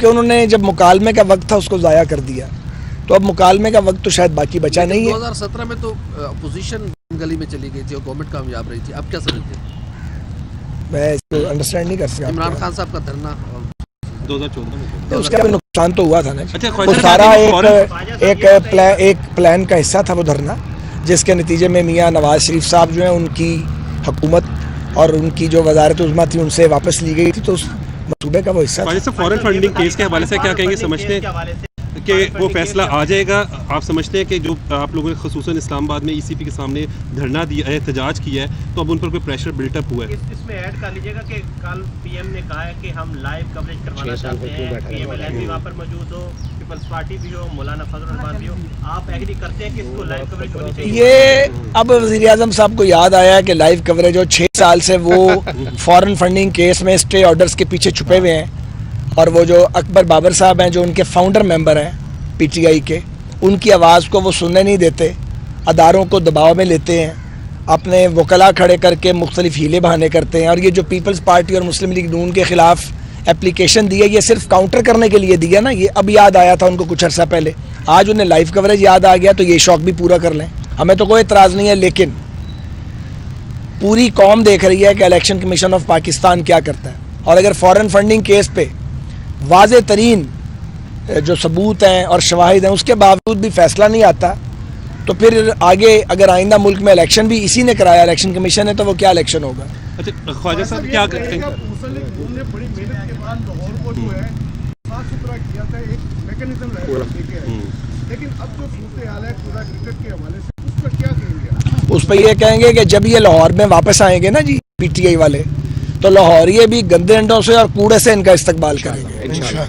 کیونکہ انہوں نے جب مکالمے کا وقت تھا اس کو ضائع کر دیا. تو اب مکالمے کا وقت تو شاید باقی بچا نہیں ہے. 2017 میں تو اپوزیشن گلی میں چلی گئی تھی اور گورنمنٹ کامیاب رہی تھی. اب کیا سمجھتے ہیں؟ میں اس کو انڈرسٹینڈ نہیں کر سکتا. عمران خان صاحب کا دھرنا 2014 میں اس کا بھی نقصان تو ہوا تھا نا. اچھا وہ سارا ایک پلان کا حصہ تھا وہ دھرنا, جس کے نتیجے میں میاں نواز شریف صاحب جو ہیں ان کی حکومت اور ان کی جو وزارت عظمیٰ تھی ان سے واپس لی گئی تھی, تو اس منصوبے کا وہ حصہ تھا. فورن فنڈنگ کیس کے حوالے سے کیا کہیں گے؟ سمجھتے ہیں کہ وہ فیصلہ آ جائے گا؟ آپ سمجھتے ہیں کہ جو آپ لوگوں نے خصوصاً اسلام آباد میں ای سی پی کے سامنے دھرنا دیا ہے, احتجاج کیا ہے, تو اب ان پر کوئی پریشر بلٹ اپ ہوا ہے؟ اس میں ایڈ کر لیجیے گا کہ کل پی ایم نے کہا ہے کہ ہم لائیو کوریج کروانا چاہتے ہیں, پی ایم ایل این بھی وہاں پر موجود ہو, پیپلز پارٹی بھی ہو, مولانا فضل الرحمان بھی ہو. آپ ایگری کرتے ہیں کہ اس کو لائیو کوریج ہونی چاہیے؟ یہ اب وزیر اعظم صاحب کو یاد آیا کہ لائیو کوریج ہو. 6 سال سے وہ فورن فنڈنگ کیس میں اسٹے آرڈرز کے پیچھے چھپے ہوئے ہیں, اور وہ جو اکبر بابر صاحب ہیں جو ان کے فاؤنڈر ممبر ہیں پی ٹی آئی کے, ان کی آواز کو وہ سننے نہیں دیتے, اداروں کو دباؤ میں لیتے ہیں, اپنے وکلاء کھڑے کر کے مختلف ہیلے بہانے کرتے ہیں. اور یہ جو پیپلز پارٹی اور مسلم لیگ نون کے خلاف اپلیکیشن دی ہے, یہ صرف کاؤنٹر کرنے کے لیے دیا نا. یہ اب یاد آیا تھا ان کو کچھ عرصہ پہلے, آج انہیں لائیو کوریج یاد آ گیا تو یہ شوق بھی پورا کر لیں. ہمیں تو کوئی اعتراض نہیں ہے, لیکن پوری قوم دیکھ رہی ہے کہ الیکشن کمیشن آف پاکستان کیا کرتا ہے. اور اگر فورن فنڈنگ کیس پہ واضح ترین جو ثبوت ہیں اور شواہد ہیں اس کے باوجود بھی فیصلہ نہیں آتا, تو پھر آگے اگر آئندہ ملک میں الیکشن بھی اسی نے کرایا, الیکشن کمیشن ہے, تو وہ کیا الیکشن ہوگا؟ اچھا خواجہ صاحب کیا کہتے ہیں؟ بڑی محنت کے بعد لاہور کو جو ہے صاف ستھرا کیا تھا, ایک میکینزم لیکن اب جو صورتحال ہے پورا کرکٹ کے حوالے سے, اس پر کیا کہیں گے؟ اس پہ یہ کہیں گے کہ جب یہ لاہور میں واپس آئیں گے نا جی پی ٹی آئی والے, تو لاہور یہ بھی گندے انڈوں سے اور کوڑے سے ان کا استقبال کریں گے.